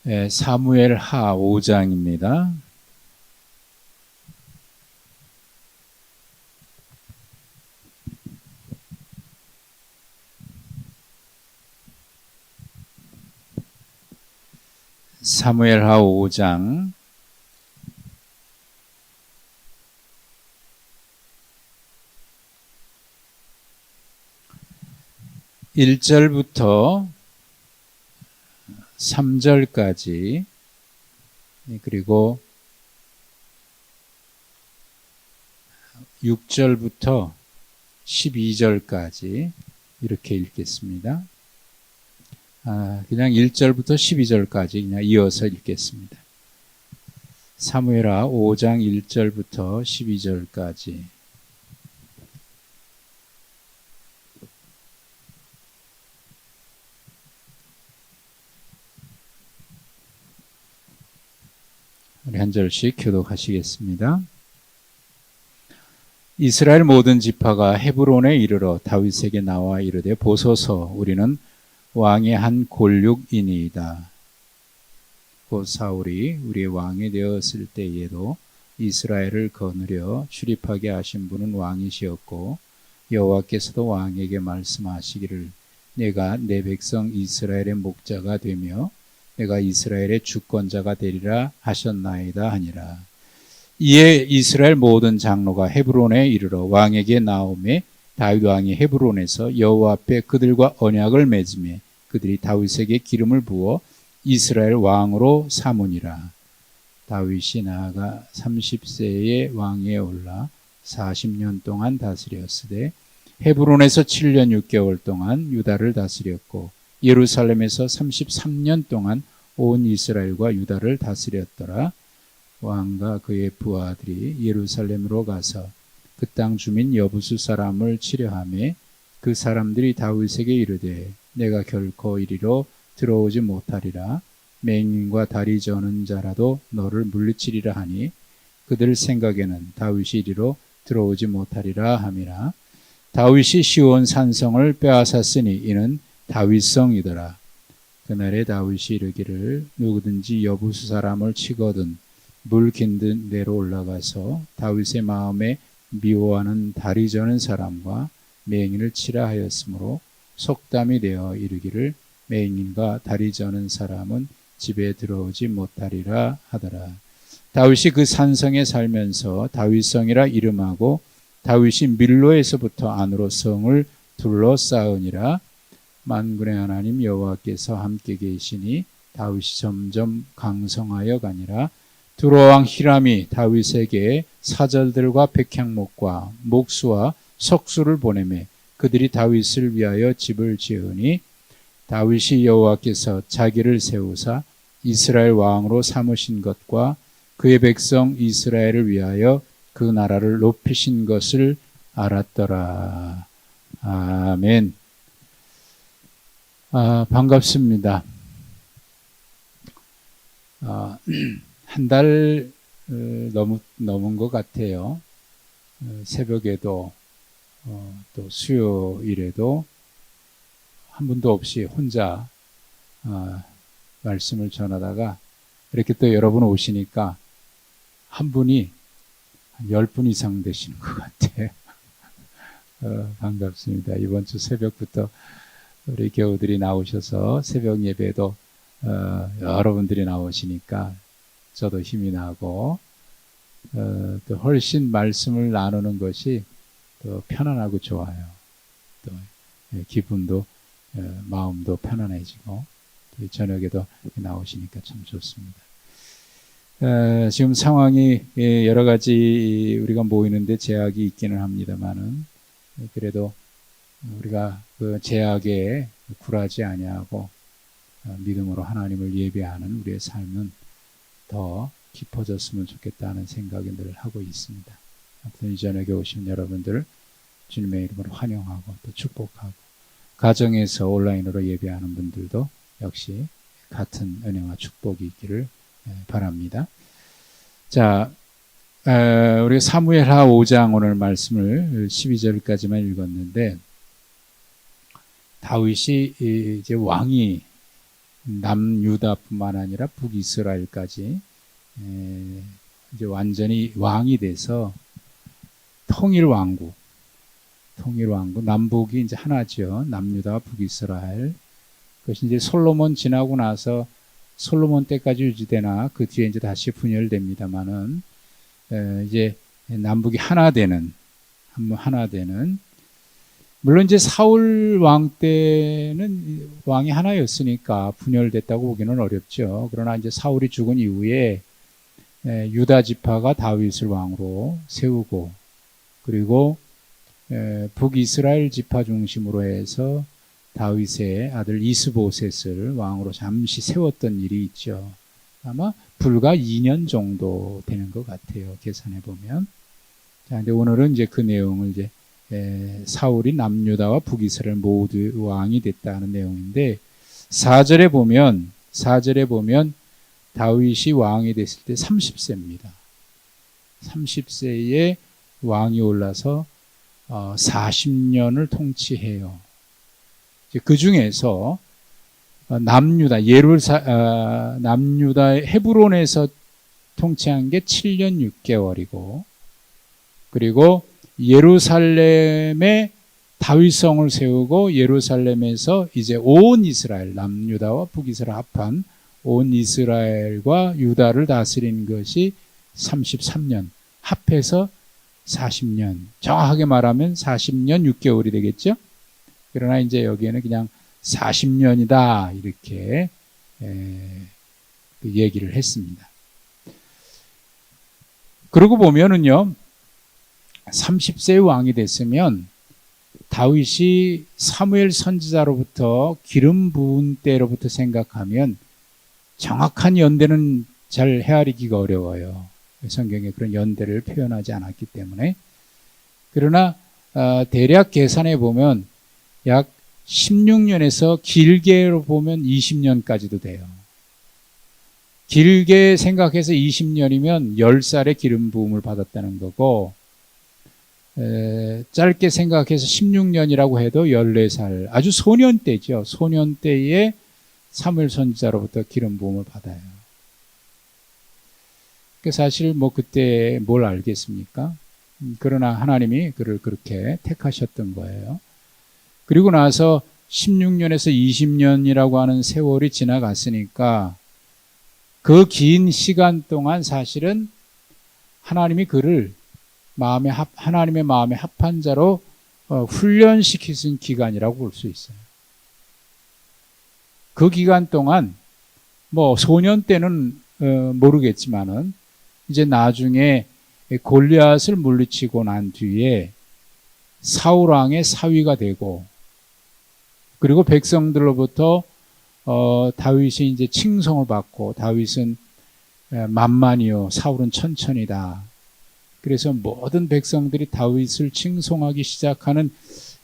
사무엘 하 5장입니다. 사무엘 하 5장 1절부터 3절까지 그리고 6절부터 12절까지 이렇게 읽겠습니다. 그냥 1절부터 12절까지 그냥 이어서 읽겠습니다. 사무엘하 5장 1절부터 12절까지. 우리 한 절씩 교독하시겠습니다. 이스라엘 모든 지파가 헤브론에 이르러 다윗에게 나와 이르되 보소서 우리는 왕의 한 골육이니이다. 곧 사울이 우리의 왕이 되었을 때에도 이스라엘을 거느려 출입하게 하신 분은 왕이시었고 여호와께서도 왕에게 말씀하시기를 내가 내 백성 이스라엘의 목자가 되며 내가 이스라엘의 주권자가 되리라 하셨나이다 하니라. 이에 이스라엘 모든 장로가 헤브론에 이르러 왕에게 나오매 다윗 왕이 헤브론에서 여호와 앞에 그들과 언약을 맺으며 그들이 다윗에게 기름을 부어 이스라엘 왕으로 삼으니라. 다윗이 나아가 30세의 왕위에 올라 40년 동안 다스렸으되 헤브론에서 7년 6개월 동안 유다를 다스렸고 예루살렘에서 33년 동안 온 이스라엘과 유다를 다스렸더라. 왕과 그의 부하들이 예루살렘으로 가서 그 땅 주민 여부수 사람을 치려하며 그 사람들이 다윗에게 이르되 내가 결코 이리로 들어오지 못하리라. 맹인과 다리 저는 자라도 너를 물리치리라 하니 그들 생각에는 다윗이 이리로 들어오지 못하리라 함이라. 다윗이 시온 산성을 빼앗았으니 이는 다윗성이더라. 그날에 다윗이 이르기를 누구든지 여부수 사람을 치거든 물 긴든 데로 올라가서 다윗의 마음에 미워하는 다리 저는 사람과 맹인을 치라 하였으므로 속담이 되어 이르기를 맹인과 다리 저는 사람은 집에 들어오지 못하리라 하더라. 다윗이 그 산성에 살면서 다윗성이라 이름하고 다윗이 밀로에서부터 안으로 성을 둘러싸으니라. 만군의 하나님 여호와께서 함께 계시니 다윗이 점점 강성하여 가니라. 두로왕 히람이 다윗에게 사절들과 백향목과 목수와 석수를 보내매 그들이 다윗을 위하여 집을 지으니 다윗이 여호와께서 자기를 세우사 이스라엘 왕으로 삼으신 것과 그의 백성 이스라엘을 위하여 그 나라를 높이신 것을 알았더라. 아멘. 반갑습니다. 한 달 넘은 것 같아요. 새벽에도 또 수요일에도 한 분도 없이 혼자 말씀을 전하다가 이렇게 또 여러분 오시니까 한 분이 한 10분 이상 되시는 것 같아요. 반갑습니다. 이번 주 새벽부터 우리 교우들이 나오셔서 새벽 예배도 여러분들이 나오시니까 저도 힘이 나고 또 훨씬 말씀을 나누는 것이 또 편안하고 좋아요. 또 기분도 마음도 편안해지고 또 저녁에도 나오시니까 참 좋습니다. 지금 상황이 여러 가지 우리가 모이는데 제약이 있기는 합니다만은 그래도 우리가 그 제약에 굴하지 아니하고 믿음으로 하나님을 예배하는 우리의 삶은 더 깊어졌으면 좋겠다는 생각을 늘 하고 있습니다. 아무튼 이 저녁에 오신 여러분들을 주님의 이름으로 환영하고 또 축복하고 가정에서 온라인으로 예배하는 분들도 역시 같은 은혜와 축복이 있기를 바랍니다. 자, 우리가 사무엘하 5장 오늘 말씀을 12절까지만 읽었는데 다윗이 이제 왕이 남유다뿐만 아니라 북이스라엘까지 이제 완전히 왕이 돼서 통일왕국, 남북이 이제 하나죠. 남유다와 북이스라엘. 그것이 이제 솔로몬 지나고 나서 솔로몬 때까지 유지되나 그 뒤에 이제 다시 분열됩니다만은 이제 남북이 하나 되는 물론 이제 사울 왕 때는 왕이 하나였으니까 분열됐다고 보기는 어렵죠. 그러나 이제 사울이 죽은 이후에 유다 지파가 다윗을 왕으로 세우고 그리고 북이스라엘 지파 중심으로 해서 다윗의 아들 이스보셋을 왕으로 잠시 세웠던 일이 있죠. 아마 불과 2년 정도 되는 것 같아요. 계산해 보면. 자, 근데 오늘은 이제 그 내용을 이제 사울이 남유다와 북이스라엘 모두 왕이 됐다는 내용인데 4절에 보면 다윗이 왕이 됐을 때 30세입니다. 30세에 왕이 올라서 40년을 통치해요. 그 중에서 남유다의 헤브론에서 통치한 게 7년 6개월이고 그리고 예루살렘에 다윗성을 세우고 예루살렘에서 이제 온 이스라엘, 남유다와 북이스라엘 합한 온 이스라엘과 유다를 다스린 것이 33년, 합해서 40년, 정확하게 말하면 40년 6개월이 되겠죠. 그러나 이제 여기에는 그냥 40년이다 이렇게 얘기를 했습니다. 그러고 보면은요, 30세의 왕이 됐으면 다윗이 사무엘 선지자로부터 기름 부은 때로부터 생각하면 정확한 연대는 잘 헤아리기가 어려워요. 성경에 그런 연대를 표현하지 않았기 때문에. 그러나 대략 계산해 보면 약 16년에서 길게로 보면 20년까지도 돼요. 길게 생각해서 20년이면 10살의 기름 부음을 받았다는 거고 짧게 생각해서 16년이라고 해도 14살, 아주 소년 때죠. 소년 때에 사무엘 선지자로부터 기름 부음을 받아요. 사실 뭐 그때 뭘 알겠습니까? 그러나 하나님이 그를 그렇게 택하셨던 거예요. 그리고 나서 16년에서 20년이라고 하는 세월이 지나갔으니까 그 긴 시간 동안 사실은 하나님이 그를 하나님의 마음에 합한 자로 훈련시키신 기간이라고 볼 수 있어요. 그 기간 동안 뭐 소년 때는 모르겠지만은 이제 나중에 골리앗을 물리치고 난 뒤에 사울 왕의 사위가 되고 그리고 백성들로부터 다윗이 이제 칭송을 받고 다윗은 만만이요 사울은 천천이다. 그래서 모든 백성들이 다윗을 칭송하기 시작하는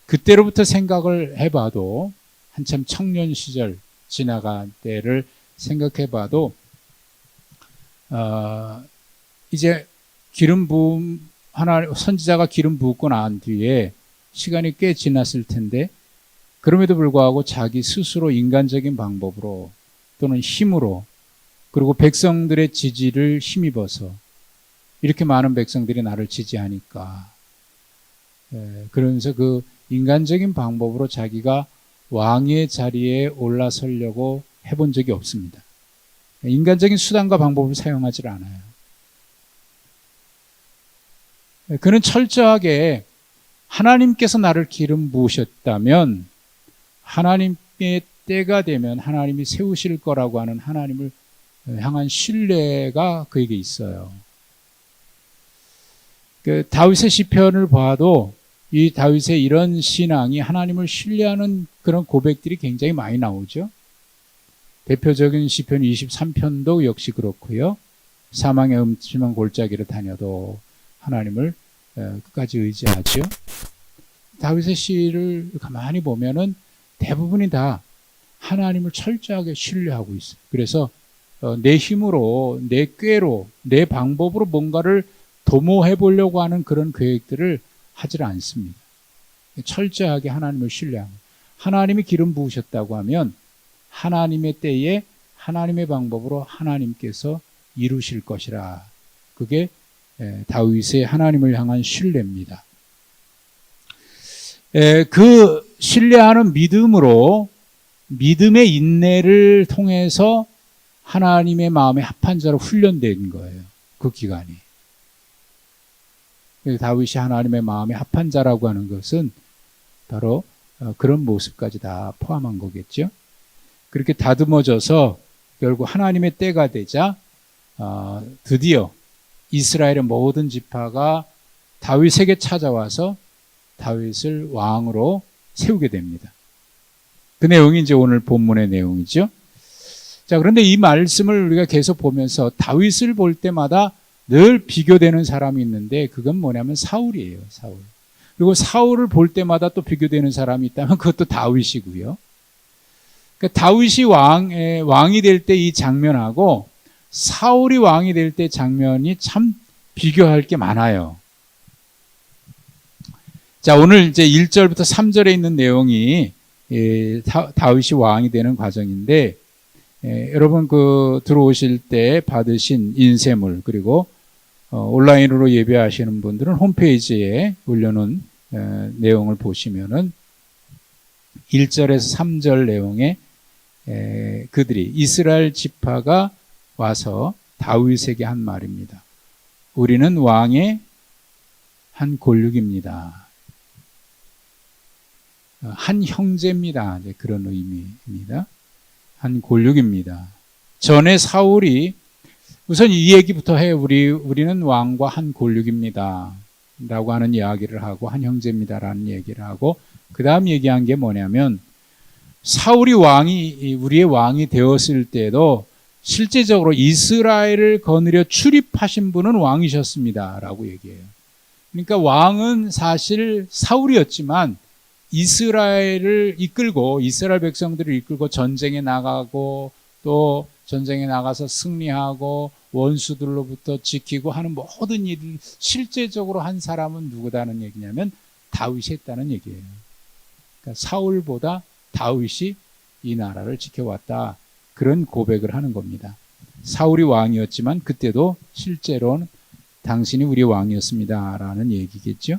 그때로부터 생각을 해봐도 한참 청년 시절 지나간 때를 생각해봐도 이제 기름 부음 선지자가 기름 부었고 난 뒤에 시간이 꽤 지났을 텐데 그럼에도 불구하고 자기 스스로 인간적인 방법으로 또는 힘으로 그리고 백성들의 지지를 힘입어서 이렇게 많은 백성들이 나를 지지하니까 그러면서 그 인간적인 방법으로 자기가 왕의 자리에 올라서려고 해본 적이 없습니다. 인간적인 수단과 방법을 사용하지 않아요. 그는 철저하게 하나님께서 나를 기름 부으셨다면 하나님의 때가 되면 하나님이 세우실 거라고 하는 하나님을 향한 신뢰가 그에게 있어요. 그 다윗의 시편을 봐도 이 다윗의 이런 신앙이 하나님을 신뢰하는 그런 고백들이 굉장히 많이 나오죠. 대표적인 시편 23편도 역시 그렇고요. 사망의 음침한 골짜기를 다녀도 하나님을 끝까지 의지하죠. 다윗의 시를 가만히 보면은 대부분이 다 하나님을 철저하게 신뢰하고 있어요. 그래서 내 힘으로, 내 꾀로, 내 방법으로 뭔가를 도모해 보려고 하는 그런 계획들을 하질 않습니다. 철저하게 하나님을 신뢰합니다. 하나님이 기름 부으셨다고 하면 하나님의 때에 하나님의 방법으로 하나님께서 이루실 것이라. 그게 다윗의 하나님을 향한 신뢰입니다. 그 신뢰하는 믿음으로 믿음의 인내를 통해서 하나님의 마음에 합한 자로 훈련된 거예요. 그 기간이. 다윗이 하나님의 마음에 합한 자라고 하는 것은 바로 그런 모습까지 다 포함한 거겠죠. 그렇게 다듬어져서 결국 하나님의 때가 되자 드디어 이스라엘의 모든 지파가 다윗에게 찾아와서 다윗을 왕으로 세우게 됩니다. 그 내용이 이제 오늘 본문의 내용이죠. 자, 그런데 이 말씀을 우리가 계속 보면서 다윗을 볼 때마다 늘 비교되는 사람이 있는데 그건 뭐냐면 사울이에요. 사울. 그리고 사울을 볼 때마다 또 비교되는 사람이 있다면 그것도 다윗이고요. 그러니까 다윗이 왕이 될 때 이 장면하고 사울이 왕이 될 때 장면이 참 비교할 게 많아요. 자, 오늘 이제 1절부터 3절에 있는 내용이 다윗이 왕이 되는 과정인데, 여러분 들어오실 때 받으신 인쇄물, 그리고 온라인으로 예배하시는 분들은 홈페이지에 올려놓은 내용을 보시면은 1절에서 3절 내용에 그들이 이스라엘 지파가 와서 다윗에게 한 말입니다. 우리는 왕의 한 골육입니다. 한 형제입니다. 그런 의미입니다. 한 골육입니다. 전에 사울이 우선 이 얘기부터 해요. 우리는 왕과 한 골육입니다. 라고 하는 이야기를 하고 한 형제입니다. 라는 얘기를 하고 그 다음 얘기한 게 뭐냐면 사울이 우리의 왕이 되었을 때도 실제적으로 이스라엘을 거느려 출입하신 분은 왕이셨습니다. 라고 얘기해요. 그러니까 왕은 사실 사울이었지만 이스라엘 백성들을 이끌고 전쟁에 나가고 또 전쟁에 나가서 승리하고 원수들로부터 지키고 하는 모든 일을 실제적으로 한 사람은 누구다는 얘기냐면 다윗이 했다는 얘기예요. 그러니까 사울보다 다윗이 이 나라를 지켜왔다. 그런 고백을 하는 겁니다. 사울이 왕이었지만 그때도 실제로는 당신이 우리 왕이었습니다. 라는 얘기겠죠.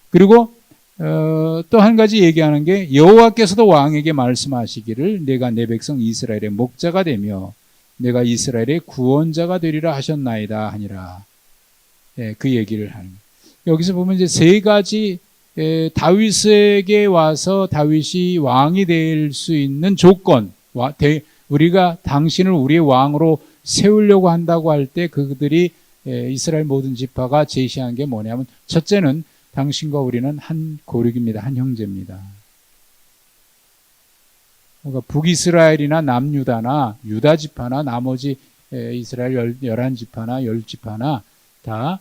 그리고 또 한 가지 얘기하는 게 여호와께서도 왕에게 말씀하시기를 내가 내 백성 이스라엘의 목자가 되며 내가 이스라엘의 구원자가 되리라 하셨나이다 하니라. 그 얘기를 하는 거예요. 여기서 보면 이제 세 가지 다윗에게 와서 다윗이 왕이 될 수 있는 조건, 우리가 당신을 우리의 왕으로 세우려고 한다고 할 때 그들이 이스라엘 모든 지파가 제시한 게 뭐냐면 첫째는 당신과 우리는 한 고륙입니다. 한 형제입니다. 그러니까 북이스라엘이나 남유다나 유다 지파나 나머지 이스라엘 11지파나 10지파나 다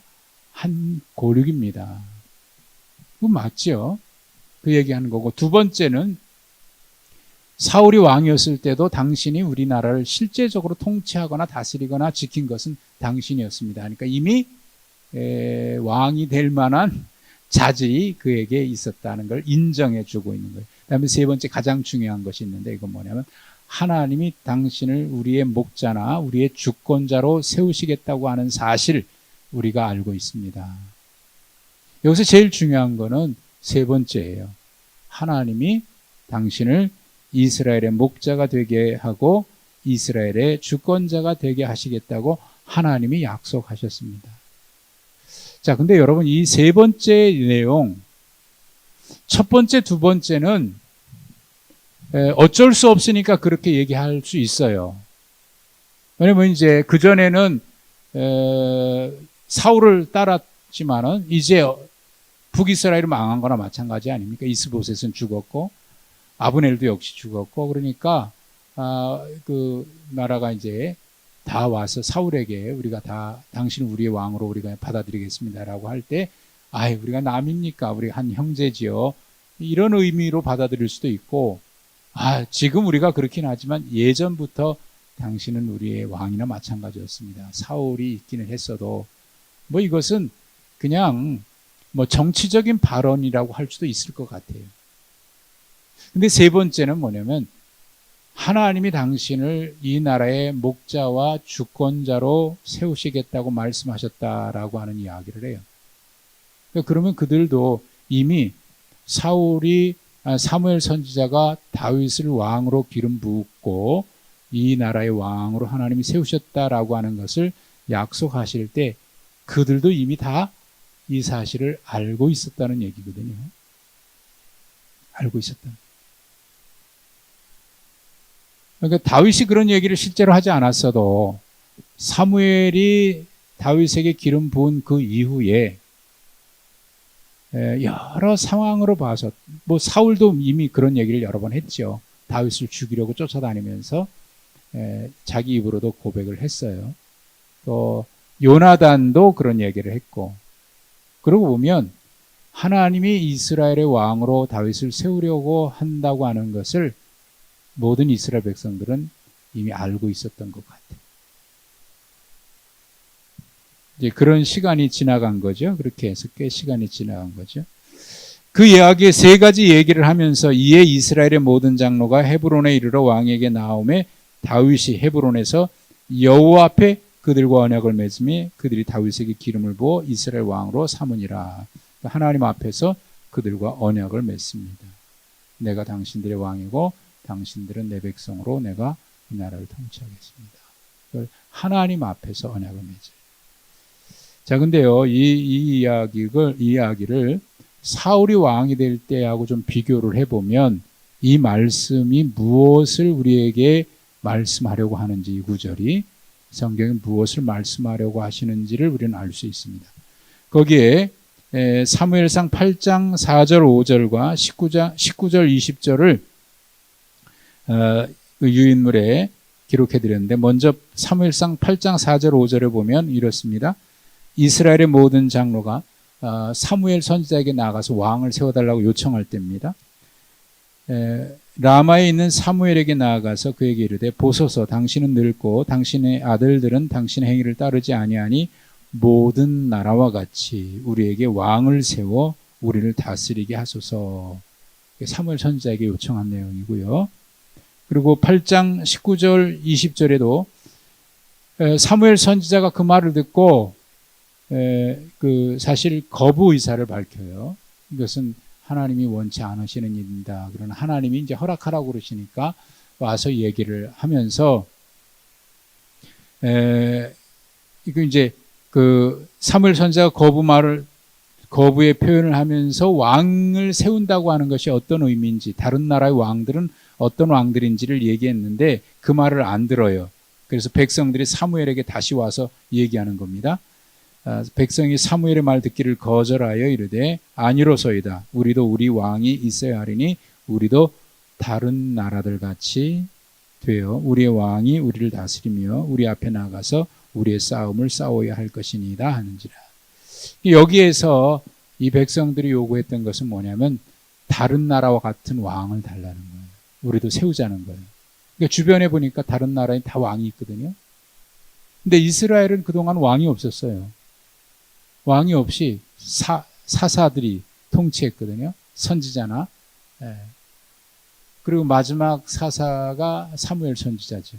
한 고륙입니다. 그거 맞죠? 그 얘기하는 거고 두 번째는 사울이 왕이었을 때도 당신이 우리나라를 실제적으로 통치하거나 다스리거나 지킨 것은 당신이었습니다. 그러니까 이미 왕이 될 만한 자질이 그에게 있었다는 걸 인정해 주고 있는 거예요. 그다음에 세 번째 가장 중요한 것이 있는데 이건 뭐냐면 하나님이 당신을 우리의 목자나 우리의 주권자로 세우시겠다고 하는 사실 우리가 알고 있습니다. 여기서 제일 중요한 거는 세 번째예요. 하나님이 당신을 이스라엘의 목자가 되게 하고 이스라엘의 주권자가 되게 하시겠다고 하나님이 약속하셨습니다. 자, 근데 여러분 이 세 번째 내용, 첫 번째, 두 번째는 어쩔 수 없으니까 그렇게 얘기할 수 있어요. 왜냐면 이제 그전에는 사울을 따랐지만은 이제 북이스라엘이 망한 거나 마찬가지 아닙니까? 이스보셋은 죽었고 아브넬도 역시 죽었고 그러니까 그 나라가 이제 다 와서 사울에게 우리가 다 당신을 우리의 왕으로 우리가 받아들이겠습니다라고 할 때 우리가 남입니까? 우리 한 형제지요. 이런 의미로 받아들일 수도 있고 지금 우리가 그렇긴 하지만 예전부터 당신은 우리의 왕이나 마찬가지였습니다. 사울이 있기는 했어도 이것은 그냥 정치적인 발언이라고 할 수도 있을 것 같아요. 근데 세 번째는 뭐냐면 하나님이 당신을 이 나라의 목자와 주권자로 세우시겠다고 말씀하셨다라고 하는 이야기를 해요. 그러면 그들도 이미 사무엘 선지자가 다윗을 왕으로 기름 부었고 이 나라의 왕으로 하나님이 세우셨다라고 하는 것을 약속하실 때 그들도 이미 다 이 사실을 알고 있었다는 얘기거든요. 알고 있었다. 그러니까 다윗이 그런 얘기를 실제로 하지 않았어도 사무엘이 다윗에게 기름 부은 그 이후에 여러 상황으로 봐서 사울도 이미 그런 얘기를 여러 번 했죠. 다윗을 죽이려고 쫓아다니면서 자기 입으로도 고백을 했어요. 또 요나단도 그런 얘기를 했고, 그러고 보면 하나님이 이스라엘의 왕으로 다윗을 세우려고 한다고 하는 것을 모든 이스라엘 백성들은 이미 알고 있었던 것 같아요. 이제 그런 시간이 지나간 거죠. 그렇게 해서 꽤 시간이 지나간 거죠. 그 이야기에 세 가지 얘기를 하면서 이에 이스라엘의 모든 장로가 헤브론에 이르러 왕에게 나오매 다윗이 헤브론에서 여호와 앞에 그들과 언약을 맺으며 그들이 다윗에게 기름을 부어 이스라엘 왕으로 삼으니라. 하나님 앞에서 그들과 언약을 맺습니다. 내가 당신들의 왕이고 당신들은 내 백성으로 내가 이 나라를 통치하겠습니다. 하나님 앞에서 언약을 맺어요. 자, 근데요, 이 이야기를 사울이 왕이 될 때하고 좀 비교를 해보면 이 말씀이 무엇을 우리에게 말씀하려고 하는지, 이 구절이 성경이 무엇을 말씀하려고 하시는지를 우리는 알 수 있습니다. 거기에 사무엘상 8장 4절 5절과 19절 20절을 유인물에 기록해 드렸는데, 먼저 사무엘상 8장 4절 5절에 보면 이렇습니다. 이스라엘의 모든 장로가 사무엘 선지자에게 나가서 왕을 세워달라고 요청할 때입니다. 라마에 있는 사무엘에게 나아가서 그에게 이르되 보소서, 당신은 늙고 당신의 아들들은 당신의 행위를 따르지 아니하니 모든 나라와 같이 우리에게 왕을 세워 우리를 다스리게 하소서. 사무엘 선지자에게 요청한 내용이고요. 그리고 8장 19절 20절에도 사무엘 선지자가 그 말을 듣고 사실 거부 의사를 밝혀요. 이것은 하나님이 원치 않으시는 일입니다. 그러나 하나님이 이제 허락하라고 그러시니까 와서 얘기를 하면서 이거 이제 사무엘 선지자가 거부의 표현을 하면서 왕을 세운다고 하는 것이 어떤 의미인지, 다른 나라의 왕들은 어떤 왕들인지를 얘기했는데 그 말을 안 들어요. 그래서 백성들이 사무엘에게 다시 와서 얘기하는 겁니다. 백성이 사무엘의 말 듣기를 거절하여 이르되 아니로소이다. 우리도 우리 왕이 있어야 하리니 우리도 다른 나라들 같이 되어 우리의 왕이 우리를 다스리며 우리 앞에 나가서 우리의 싸움을 싸워야 할 것이니이다 하는지라. 여기에서 이 백성들이 요구했던 것은 뭐냐면 다른 나라와 같은 왕을 달라는 거예요. 우리도 세우자는 거예요. 그러니까 주변에 보니까 다른 나라에 다 왕이 있거든요. 근데 이스라엘은 그동안 왕이 없었어요. 왕이 없이 사사들이 통치했거든요. 선지자나. 그리고 마지막 사사가 사무엘 선지자죠.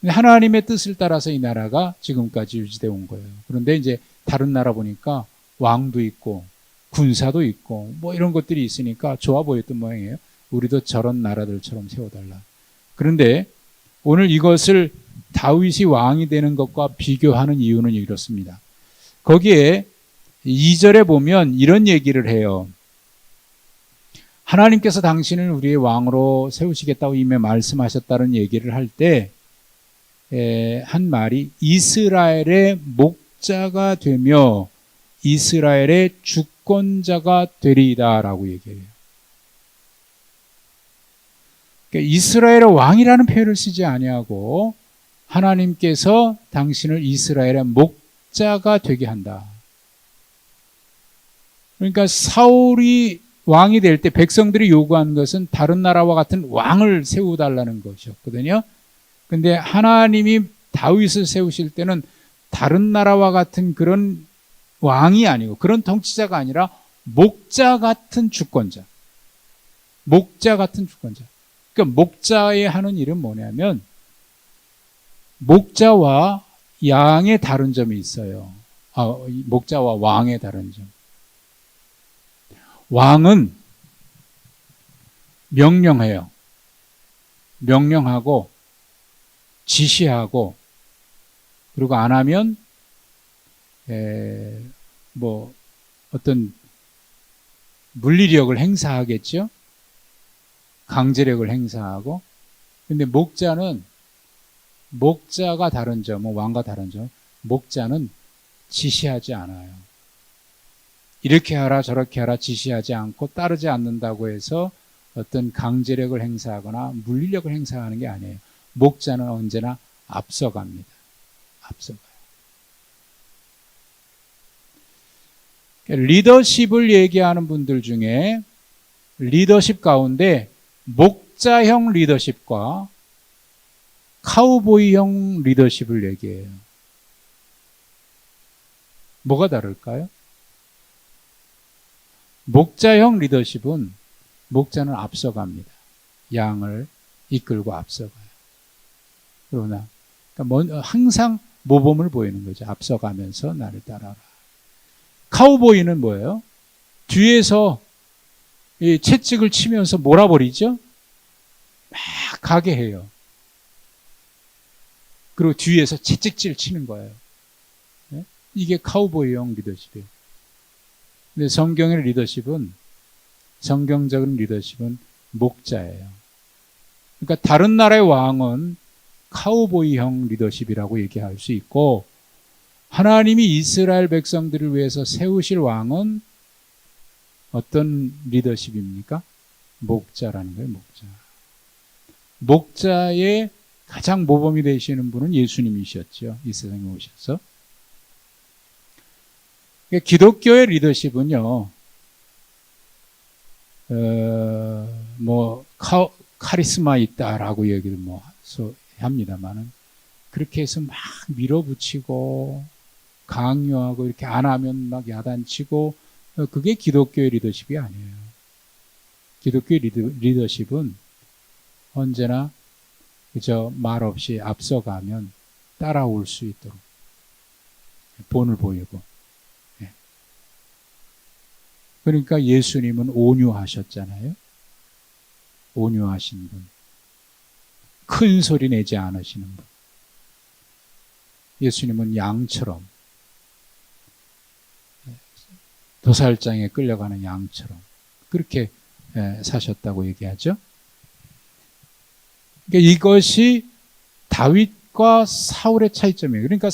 하나님의 뜻을 따라서 이 나라가 지금까지 유지되어 온 거예요. 그런데 이제 다른 나라 보니까 왕도 있고 군사도 있고 이런 것들이 있으니까 좋아 보였던 모양이에요. 우리도 저런 나라들처럼 세워달라. 그런데 오늘 이것을 다윗이 왕이 되는 것과 비교하는 이유는 이렇습니다. 거기에 2절에 보면 이런 얘기를 해요. 하나님께서 당신을 우리의 왕으로 세우시겠다고 이미 말씀하셨다는 얘기를 할 때 한 말이 이스라엘의 목자가 되며 이스라엘의 주권자가 되리이다라고 얘기해요. 그러니까 이스라엘의 왕이라는 표현을 쓰지 아니하고 하나님께서 당신을 이스라엘의 목자가 되게 한다. 그러니까 사울이 왕이 될 때 백성들이 요구한 것은 다른 나라와 같은 왕을 세워달라는 것이었거든요. 근데 하나님이 다윗을 세우실 때는 다른 나라와 같은 그런 왕이 아니고 그런 통치자가 아니라 목자 같은 주권자. 목자 같은 주권자. 그러니까 그러니까 목자에 하는 일은 뭐냐면 목자와 양의 다른 점이 있어요. 목자와 왕의 다른 점. 왕은 명령해요. 명령하고 지시하고 그리고 안 하면 뭐 어떤 물리력을 행사하겠죠. 강제력을 행사하고. 근데 목자가 다른 점은 왕과 다른 점. 목자는 지시하지 않아요. 이렇게 하라 저렇게 하라 지시하지 않고 따르지 않는다고 해서 어떤 강제력을 행사하거나 물리력을 행사하는 게 아니에요. 목자는 언제나 앞서갑니다. 앞서가요. 리더십을 얘기하는 분들 중에 리더십 가운데 목자형 리더십과 카우보이형 리더십을 얘기해요. 뭐가 다를까요? 목자형 리더십은 목자는 앞서갑니다. 양을 이끌고 앞서가요. 그러나 항상 모범을 보이는 거죠. 앞서가면서 나를 따라라. 카우보이는 뭐예요? 뒤에서 이 채찍을 치면서 몰아버리죠? 막 가게 해요. 그리고 뒤에서 채찍질 치는 거예요. 이게 카우보이형 리더십이에요. 근데 성경적인 리더십은 목자예요. 그러니까 다른 나라의 왕은 카우보이형 리더십이라고 얘기할 수 있고, 하나님이 이스라엘 백성들을 위해서 세우실 왕은 어떤 리더십입니까? 목자라는 거예요, 목자. 목자의 가장 모범이 되시는 분은 예수님이셨죠. 이 세상에 오셔서. 기독교의 리더십은요, 카리스마 있다라고 얘기를 합니다만은, 그렇게 해서 막 밀어붙이고, 강요하고, 이렇게 안 하면 막 야단치고, 그게 기독교의 리더십이 아니에요. 기독교의 리더십은 언제나 그저 말 없이 앞서가면 따라올 수 있도록 본을 보이고. 그러니까 예수님은 온유하셨잖아요. 온유하신 분. 큰 소리 내지 않으시는 분. 예수님은 양처럼, 도살장에 끌려가는 양처럼 그렇게 사셨다고 얘기하죠. 그러니까 이것이 다윗과 사울의 차이점이에요. 그러니까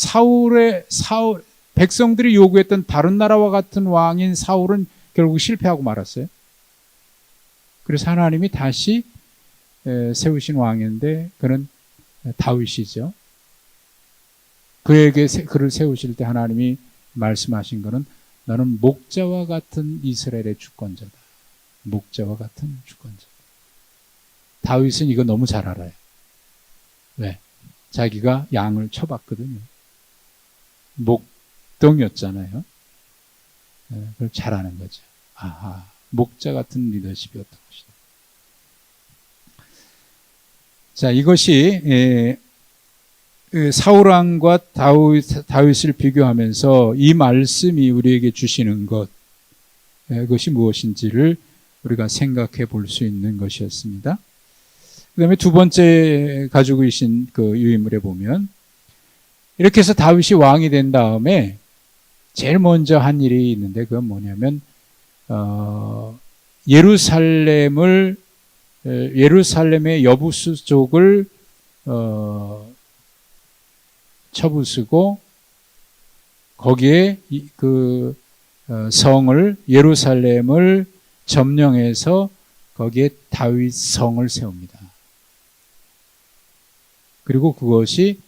백성들이 요구했던 다른 나라와 같은 왕인 사울은 결국 실패하고 말았어요. 그래서 하나님이 다시 세우신 왕인데 그는 다윗이죠. 그를 세우실 때 하나님이 말씀하신 것은 너는 목자와 같은 이스라엘의 주권자다. 목자와 같은 주권자다. 다윗은 이거 너무 잘 알아요. 왜? 자기가 양을 쳐봤거든요. 목동이었잖아요. 그걸 잘 아는 거죠. 아하, 목자 같은 리더십이 어떤 것이다. 자, 이것이 사울왕과 다윗을 비교하면서 이 말씀이 우리에게 주시는 것, 그것이 무엇인지를 우리가 생각해 볼 수 있는 것이었습니다. 그 다음에 두 번째 가지고 계신 그 유인물에 보면, 이렇게 해서 다윗이 왕이 된 다음에 제일 먼저 한 일이 있는데, 그건 뭐냐면, 예루살렘의 여부수족을 쳐부수고 거기에 성을, 예루살렘을 점령해서 거기에 다윗 성을 세웁니다. 그리고 그것이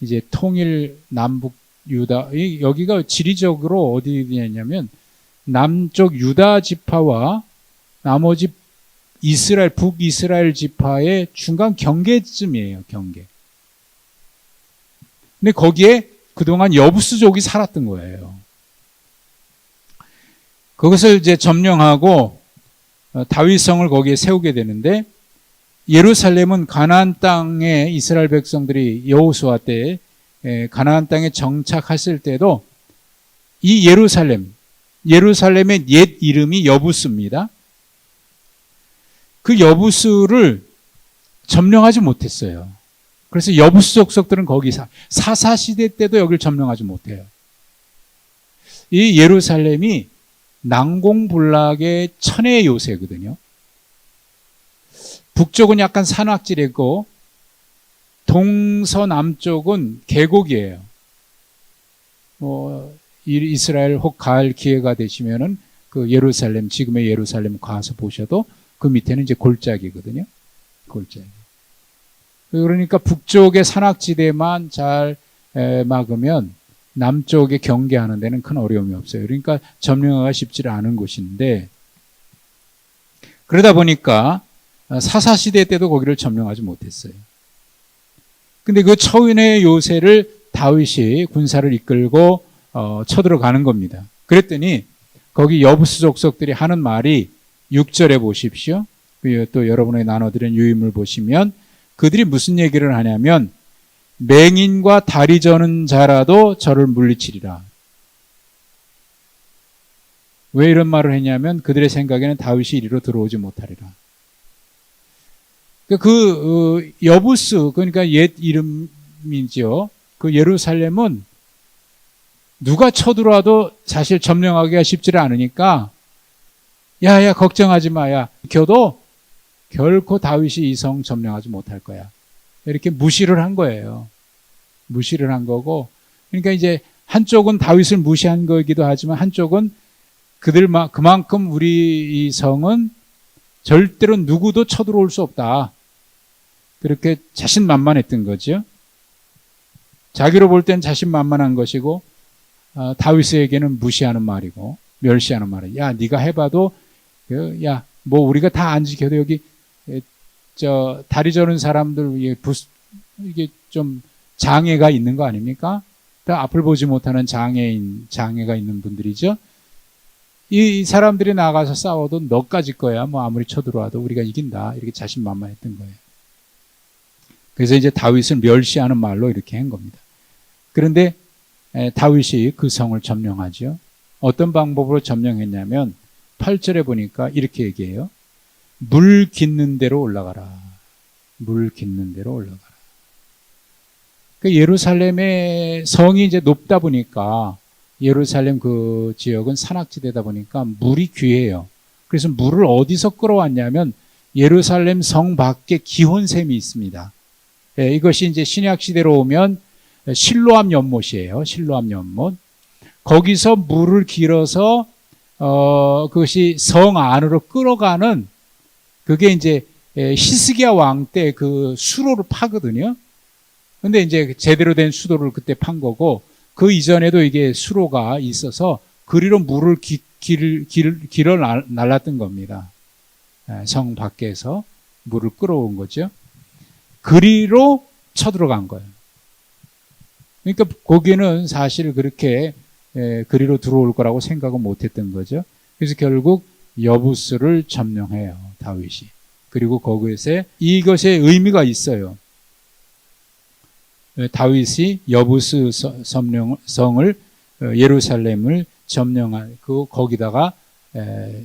이제 통일 남북 유다, 여기가 지리적으로 어디냐면 남쪽 유다 지파와 나머지 북이스라엘 지파의 중간 경계쯤이에요, 경계. 근데 거기에 그동안 여부수족이 살았던 거예요. 그것을 이제 점령하고 다윗성을 거기에 세우게 되는데, 예루살렘은 가나안 땅에 이스라엘 백성들이 여호수아 때 가나안 땅에 정착했을 때도 이 예루살렘의 옛 이름이 여부스입니다. 그 여부스를 점령하지 못했어요. 그래서 여부스 족속들은 거기 사사시대 때도 여기를 점령하지 못해요. 이 예루살렘이 난공불락의 천혜의 요새거든요. 북쪽은 약간 산악지대고 동서남쪽은 계곡이에요. 이스라엘 혹 갈 기회가 되시면은 그 예루살렘, 지금의 예루살렘 가서 보셔도 그 밑에는 이제 골짜기거든요. 골짜기. 그러니까 북쪽의 산악지대만 잘 막으면 남쪽에 경계하는 데는 큰 어려움이 없어요. 그러니까 점령하기가 쉽지 않은 곳인데, 그러다 보니까 사사시대 때도 거기를 점령하지 못했어요. 근데 그 처인의 요새를 다윗이 군사를 이끌고 쳐들어가는 겁니다. 그랬더니 거기 여부스 족속들이 하는 말이 6절에 보십시오. 또 여러분에게 나눠드린 유인물 보시면 그들이 무슨 얘기를 하냐면 맹인과 다리 저는 자라도 저를 물리치리라. 왜 이런 말을 했냐면 그들의 생각에는 다윗이 이리로 들어오지 못하리라. 여부스, 그러니까 옛 이름이죠. 그 예루살렘은 누가 쳐들어와도 사실 점령하기가 쉽지 않으니까 야야 걱정하지 마야. 겨도 결코 다윗이 이 성 점령하지 못할 거야. 이렇게 무시를 한 거예요. 무시를 한 거고, 그러니까 이제 한쪽은 다윗을 무시한 거이기도 하지만 한쪽은 그만큼 우리 이 성은 절대로 누구도 쳐들어올 수 없다. 그렇게 자신만만했던 거죠. 자기로 볼 땐 자신만만한 것이고 다윗에게는 무시하는 말이고 멸시하는 말이에요. 야, 네가 해봐도 야, 뭐 우리가 다 안 지켜도 여기 다리 저는 사람들 이게 좀 장애가 있는 거 아닙니까? 다 앞을 보지 못하는 장애가 있는 분들이죠. 이 사람들이 나가서 싸워도 너까지 거야. 뭐 아무리 쳐들어와도 우리가 이긴다. 이렇게 자신만만했던 거예요. 그래서 이제 다윗을 멸시하는 말로 이렇게 한 겁니다. 그런데 다윗이 그 성을 점령하죠. 어떤 방법으로 점령했냐면 8절에 보니까 이렇게 얘기해요. 물 깃는 대로 올라가라. 물 깃는 대로 올라가라. 그 예루살렘의 성이 이제 높다 보니까 예루살렘 그 지역은 산악지대다 보니까 물이 귀해요. 그래서 물을 어디서 끌어왔냐면 예루살렘 성 밖에 기혼샘이 있습니다. 이것이 이제 신약 시대로 오면 실로암 연못이에요. 실로암 연못. 거기서 물을 길어서 그것이 성 안으로 끌어가는 그게 이제 히스기야 왕 때 그 수로를 파거든요. 근데 이제 제대로 된 수도를 그때 판 거고 그 이전에도 이게 수로가 있어서 그리로 물을 길어 날랐던 겁니다. 성 밖에서 물을 끌어온 거죠. 그리로 쳐들어간 거예요. 그러니까 거기는 사실 그렇게 그리로 들어올 거라고 생각은 못했던 거죠. 그래서 결국 여부스를 점령해요, 다윗이. 그리고 거기에 이것의 의미가 있어요. 다윗이 여부스 성을 예루살렘을 점령한 거기다가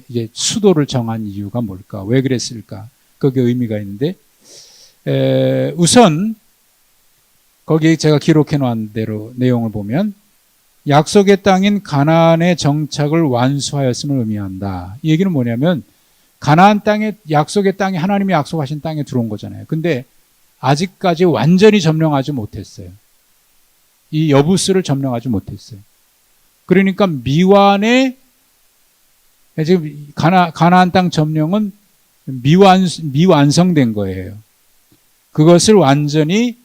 이제 수도를 정한 이유가 뭘까? 왜 그랬을까? 거기에 의미가 있는데 우선 거기에 제가 기록해 놓은 대로 내용을 보면 약속의 땅인 가나안의 정착을 완수하였음을 의미한다. 이 얘기는 뭐냐면 가나안 땅에 약속의 땅에 하나님이 약속하신 땅에 들어온 거잖아요. 근데 아직까지 완전히 점령하지 못했어요. 이 여부스를 점령하지 못했어요. 그러니까 미완의 지금 가나안 땅 점령은 미완성된 거예요. 그것을 완전히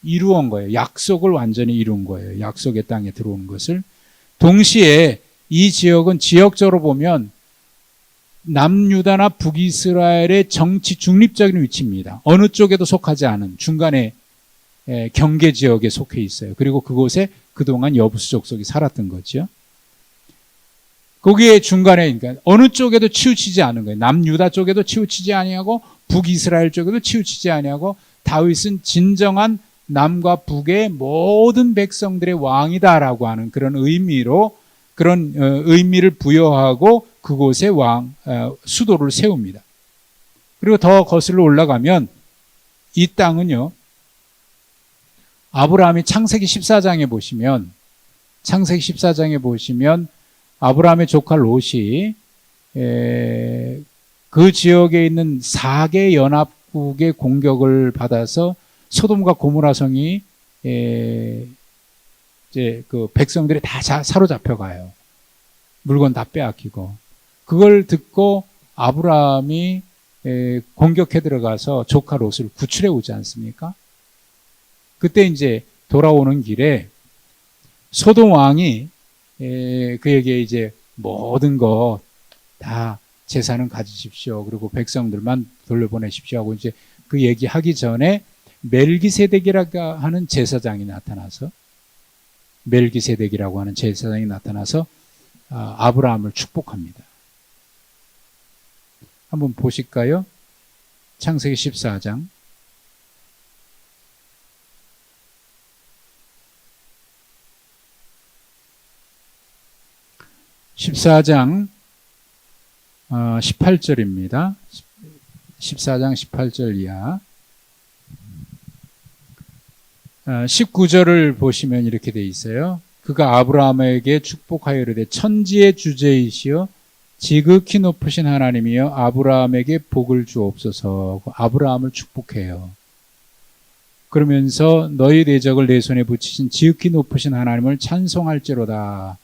이루은 거예요. 약속을 완전히 이룬 거예요. 약속의 땅에 들어온 것을. 동시에 이 지역은 지역적으로 보면 남유다나 북이스라엘의 정치 중립적인 위치입니다. 어느 쪽에도 속하지 않은 중간에 경계 지역에 속해 있어요. 그리고 그곳에 그동안 여부스 족속이 살았던 거죠. 거기에 중간에 그러니까 어느 쪽에도 치우치지 않은 거예요. 남유다 쪽에도 치우치지 아니하고 북이스라엘 쪽에도 치우치지 아니하고 다윗은 진정한 남과 북의 모든 백성들의 왕이다라고 하는 그런 의미로 그런 의미를 부여하고 그곳에 수도를 세웁니다. 그리고 더 거슬러 올라가면 이 땅은요, 아브라함이 창세기 14장에 보시면 아브라함의 조카 롯이 그 지역에 있는 4개 연합국의 공격을 받아서 소돔과 고모라 성이 이제 그 백성들이 다 사로잡혀 가요. 물건 다 빼앗기고. 그걸 듣고 아브라함이 공격해 들어가서 조카 롯을 구출해 오지 않습니까? 그때 이제 돌아오는 길에 소돔 왕이 그에게 이제 모든 거 다 재산은 가지십시오. 그리고 백성들만 돌려보내십시오 하고 이제 그 얘기하기 전에 멜기세덱이라고 하는 제사장이 나타나서 아브라함을 축복합니다. 한번 보실까요? 창세기 14장. 14장 18절입니다. 14장 18절 이하. 19절을 보시면 이렇게 돼 있어요. 그가 아브라함에게 축복하여 이르되 천지의 주제이시여 지극히 높으신 하나님이여 아브라함에게 복을 주옵소서. 아브라함을 축복해요. 그러면서 너희 대적을 내 손에 붙이신 지극히 높으신 하나님을 찬송할지로다.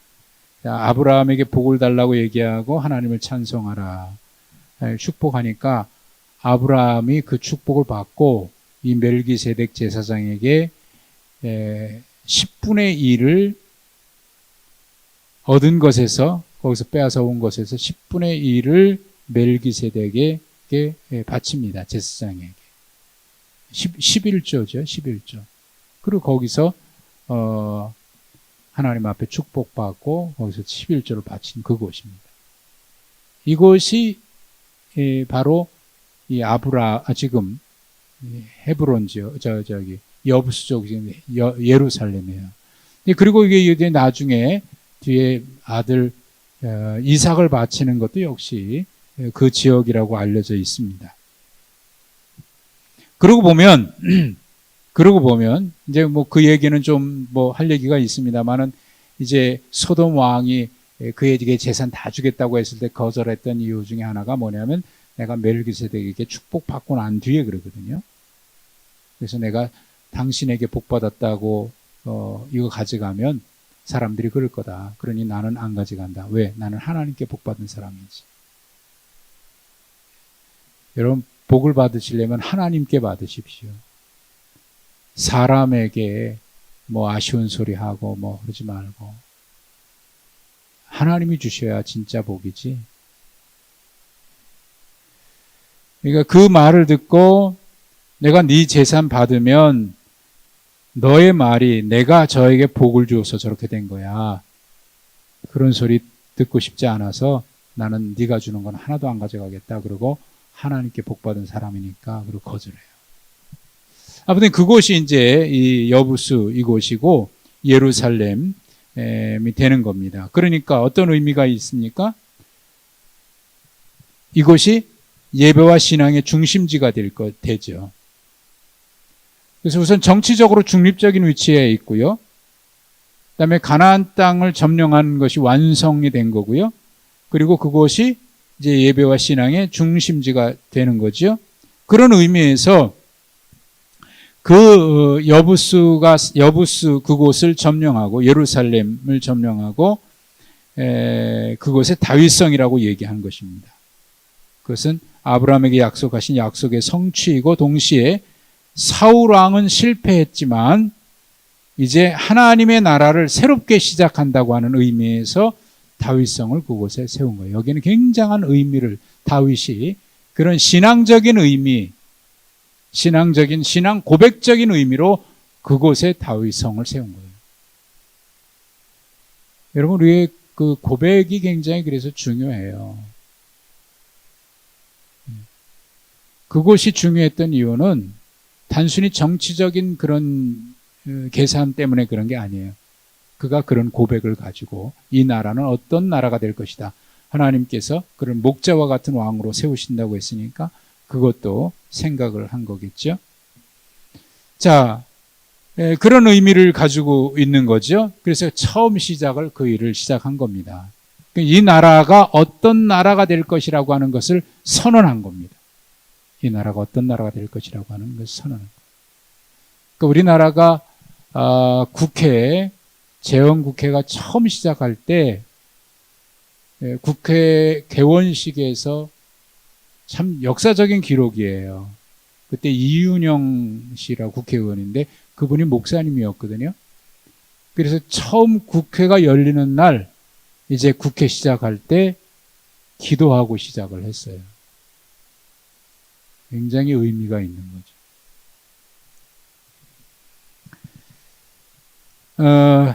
아브라함에게 복을 달라고 얘기하고 하나님을 찬송하라. 축복하니까 아브라함이 그 축복을 받고 이 멜기세덱 제사장에게 10분의 1을 얻은 것에서 거기서 빼앗아 온 것에서 10분의 1을 멜기세덱에게 바칩니다. 제사장에게. 11조죠. 11조. 그리고 거기서 하나님 앞에 축복받고 거기서 11조를 바친 그곳입니다. 이곳이 바로 이 지금 헤브론지요. 저기 여부수 쪽 예루살렘이에요. 그리고 이게 나중에 뒤에 아들 이삭을 바치는 것도 역시 그 지역이라고 알려져 있습니다. 그러고 보면 이제 뭐 그 얘기는 좀 뭐 할 얘기가 있습니다만은 이제 소돔 왕이 그에게 재산 다 주겠다고 했을 때 거절했던 이유 중에 하나가 뭐냐면 내가 멜기세덱에게 축복받고 난 뒤에 그러거든요. 그래서 내가 당신에게 복 받았다고 이거 가져가면 사람들이 그럴 거다. 그러니 나는 안 가져간다. 왜? 나는 하나님께 복 받은 사람이지. 여러분 복을 받으시려면 하나님께 받으십시오. 사람에게 뭐 아쉬운 소리 하고 뭐 그러지 말고 하나님이 주셔야 진짜 복이지. 그러니까 그 말을 듣고 내가 네 재산 받으면 너의 말이 내가 저에게 복을 주어서 저렇게 된 거야. 그런 소리 듣고 싶지 않아서 나는 네가 주는 건 하나도 안 가져가겠다. 그러고 하나님께 복 받은 사람이니까 그리고 거절해요. 아무튼 그곳이 이제 이 여부수 이곳이고 예루살렘이 되는 겁니다. 그러니까 어떤 의미가 있습니까? 이곳이 예배와 신앙의 중심지가 되죠. 그래서 우선 정치적으로 중립적인 위치에 있고요. 그다음에 가나안 땅을 점령한 것이 완성이 된 거고요. 그리고 그곳이 이제 예배와 신앙의 중심지가 되는 거죠. 그런 의미에서 그 여부수 그곳을 점령하고 예루살렘을 점령하고 그곳에 다윗성이라고 얘기한 것입니다. 그것은 아브라함에게 약속하신 약속의 성취이고 동시에 사울 왕은 실패했지만 이제 하나님의 나라를 새롭게 시작한다고 하는 의미에서 다윗성을 그곳에 세운 거예요. 여기는 굉장한 의미를 다윗이 그런 신앙적인 의미, 신앙 고백적인 의미로 그곳에 다윗성을 세운 거예요. 여러분 우리의 그 고백이 굉장히 그래서 중요해요. 그것이 중요했던 이유는 단순히 정치적인 그런 계산 때문에 그런 게 아니에요. 그가 그런 고백을 가지고 이 나라는 어떤 나라가 될 것이다. 하나님께서 그런 목자와 같은 왕으로 세우신다고 했으니까 그것도 생각을 한 거겠죠. 자, 그런 의미를 가지고 있는 거죠. 그래서 처음 시작을 그 일을 시작한 겁니다. 이 나라가 어떤 나라가 될 것이라고 하는 것을 선언한 겁니다. 이 나라가 어떤 나라가 될 것이라고 하는 것을 선언한 겁니다. 그러니까 우리나라가 국회, 재헌국회가 처음 시작할 때 국회 개원식에서 참 역사적인 기록이에요. 그때 이윤영 씨라고 국회의원인데 그분이 목사님이었거든요. 그래서 처음 국회가 열리는 날 이제 국회 시작할 때 기도하고 시작을 했어요. 굉장히 의미가 있는 거죠.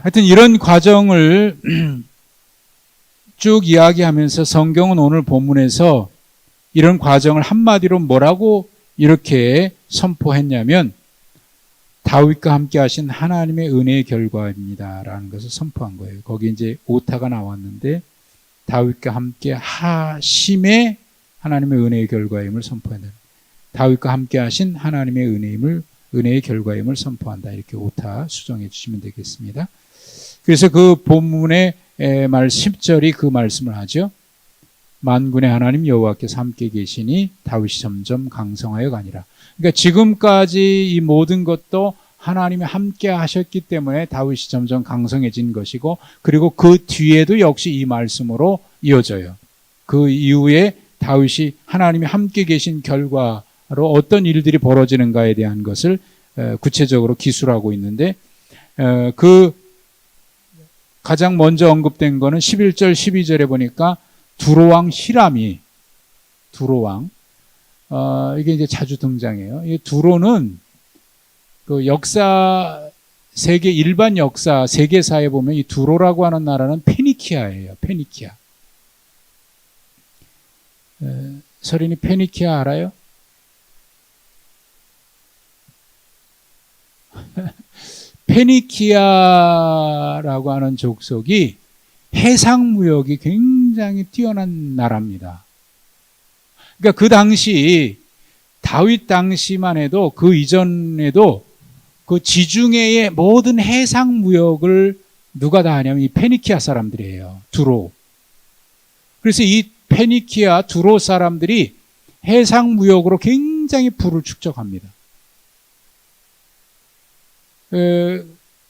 하여튼 이런 과정을 쭉 이야기하면서 성경은 오늘 본문에서 이런 과정을 한마디로 뭐라고 이렇게 선포했냐면 다윗과 함께 하신 하나님의 은혜의 결과입니다 라는 것을 선포한 거예요. 거기 이제 오타가 나왔는데 다윗과 함께 하심의 하나님의 은혜의 결과임을 선포한다. 다윗과 함께 하신 하나님의 은혜의 결과임을 선포한다. 이렇게 오타 수정해 주시면 되겠습니다. 그래서 그 본문의 말 10절이 그 말씀을 하죠. 만군의 하나님 여호와께서 함께 계시니 다윗이 점점 강성하여 가니라. 그러니까 지금까지 이 모든 것도 하나님이 함께 하셨기 때문에 다윗이 점점 강성해진 것이고, 그리고 그 뒤에도 역시 이 말씀으로 이어져요. 그 이후에 다윗이 하나님이 함께 계신 결과로 어떤 일들이 벌어지는가에 대한 것을 구체적으로 기술하고 있는데, 그 가장 먼저 언급된 거는 11절 12절에 보니까 두로왕 히람이, 두로왕, 이게 이제 자주 등장해요. 이 두로는 그 일반 역사, 세계사에 보면 이 두로라고 하는 나라는 페니키아예요. 페니키아. 서린이 페니키아 알아요? 페니키아라고 하는 족속이 해상무역이 굉장히 뛰어난 나라입니다. 그러니까 그 당시 다윗 당시만 해도 그 이전에도 그 지중해의 모든 해상무역을 누가 다 하냐면 이 페니키아 사람들이에요. 두로. 그래서 이 페니키아 두로 사람들이 해상무역으로 굉장히 부를 축적합니다.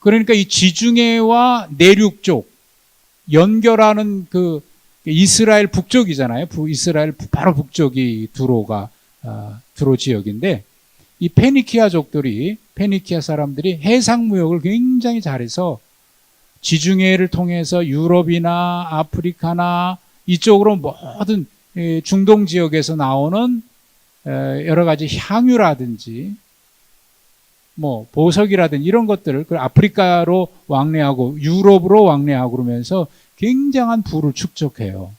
그러니까 이 지중해와 내륙 쪽 연결하는 그 이스라엘 북쪽이잖아요. 이스라엘 바로 북쪽이 두로 지역인데, 이 페니키아 사람들이 해상무역을 굉장히 잘해서 지중해를 통해서 유럽이나 아프리카나 이쪽으로 모든 중동 지역에서 나오는 여러 가지 향유라든지 뭐 보석이라든지 이런 것들을 아프리카로 왕래하고 유럽으로 왕래하고 그러면서 굉장한 부를 축적해요.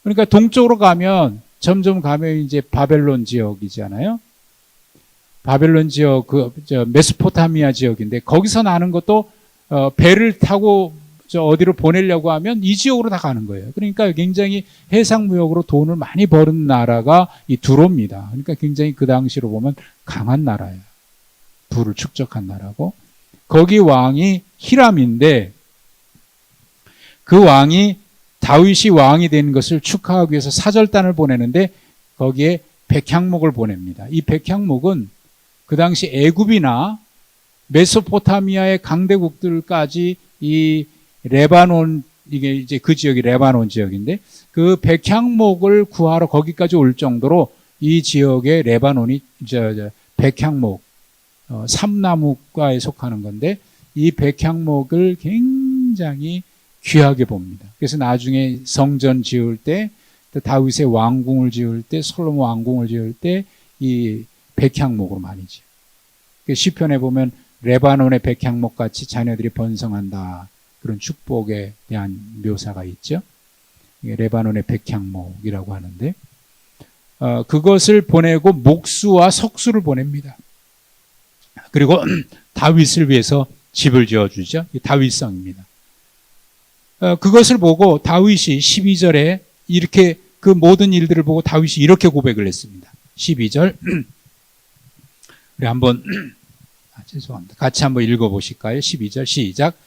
그러니까 동쪽으로 가면 점점 가면 이제 바벨론 지역이잖아요. 바벨론 지역, 메소포타미아 지역인데 거기서 나는 것도 배를 타고 어디로 보내려고 하면 이 지역으로 다 가는 거예요. 그러니까 굉장히 해상무역으로 돈을 많이 버는 나라가 이 두로입니다. 그러니까 굉장히 그 당시로 보면 강한 나라예요. 부를 축적한 나라고. 거기 왕이 히람인데, 그 왕이 다윗이 왕이 된 것을 축하하기 위해서 사절단을 보내는데 거기에 백향목을 보냅니다. 이 백향목은 그 당시 애굽이나 메소포타미아의 강대국들까지 이 레바논, 이게 이제 그 지역이 레바논 지역인데 그 백향목을 구하러 거기까지 올 정도로 이 지역의 레바논이 백향목, 삼나무과에 속하는 건데 이 백향목을 굉장히 귀하게 봅니다. 그래서 나중에 성전 지을 때, 또 다윗의 왕궁을 지을 때, 솔로몬 왕궁을 지을 때 이 백향목으로 많이 지어요. 시편에 보면 레바논의 백향목 같이 자녀들이 번성한다. 그런 축복에 대한 묘사가 있죠. 이게 레바논의 백향목이라고 하는데 그것을 보내고 목수와 석수를 보냅니다. 그리고 다윗을 위해서 집을 지어주죠. 다윗성입니다. 그것을 보고 다윗이 12절에 이렇게 그 모든 일들을 보고 다윗이 이렇게 고백을 했습니다. 12절 우리 한번 죄송합니다. 같이 한번 읽어보실까요? 12절 시작.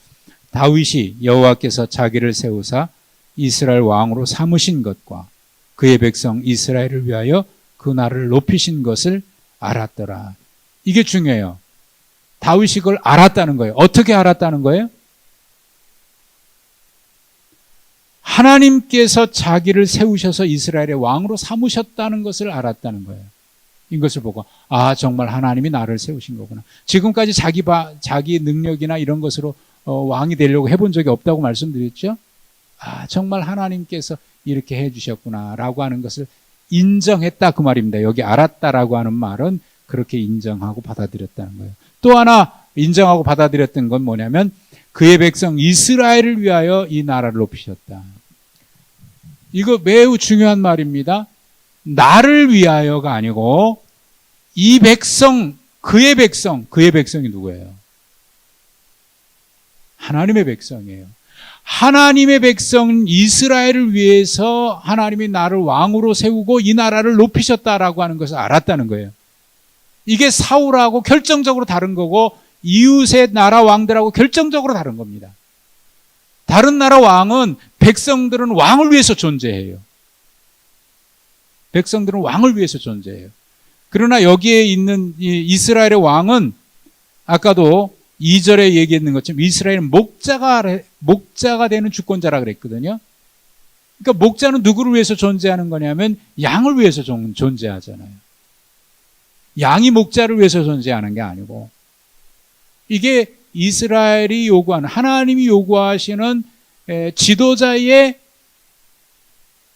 다윗이 여호와께서 자기를 세우사 이스라엘 왕으로 삼으신 것과 그의 백성 이스라엘을 위하여 그 나라를 높이신 것을 알았더라. 이게 중요해요. 다윗이 그걸 알았다는 거예요. 어떻게 알았다는 거예요? 하나님께서 자기를 세우셔서 이스라엘의 왕으로 삼으셨다는 것을 알았다는 거예요. 이것을 보고 정말 하나님이 나를 세우신 거구나. 지금까지 자기 능력이나 이런 것으로 왕이 되려고 해본 적이 없다고 말씀드렸죠. 정말 하나님께서 이렇게 해주셨구나라고 하는 것을 인정했다 그 말입니다. 여기 알았다라고 하는 말은 그렇게 인정하고 받아들였다는 거예요. 또 하나 인정하고 받아들였던 건 뭐냐면 그의 백성 이스라엘을 위하여 이 나라를 높이셨다. 이거 매우 중요한 말입니다. 나를 위하여가 아니고 이 백성, 그의 백성이 누구예요? 하나님의 백성이에요. 하나님의 백성 이스라엘을 위해서 하나님이 나를 왕으로 세우고 이 나라를 높이셨다라고 하는 것을 알았다는 거예요. 이게 사울하고 결정적으로 다른 거고 이웃의 나라 왕들하고 결정적으로 다른 겁니다. 다른 나라 왕은 백성들은 왕을 위해서 존재해요. 백성들은 왕을 위해서 존재해요. 그러나 여기에 있는 이스라엘의 왕은 아까도 2절에 얘기했는 것처럼 이스라엘은 목자가 되는 주권자라 그랬거든요. 그러니까 목자는 누구를 위해서 존재하는 거냐면 양을 위해서 존재하잖아요. 양이 목자를 위해서 존재하는 게 아니고 이게 이스라엘이 요구하는 하나님이 요구하시는 지도자의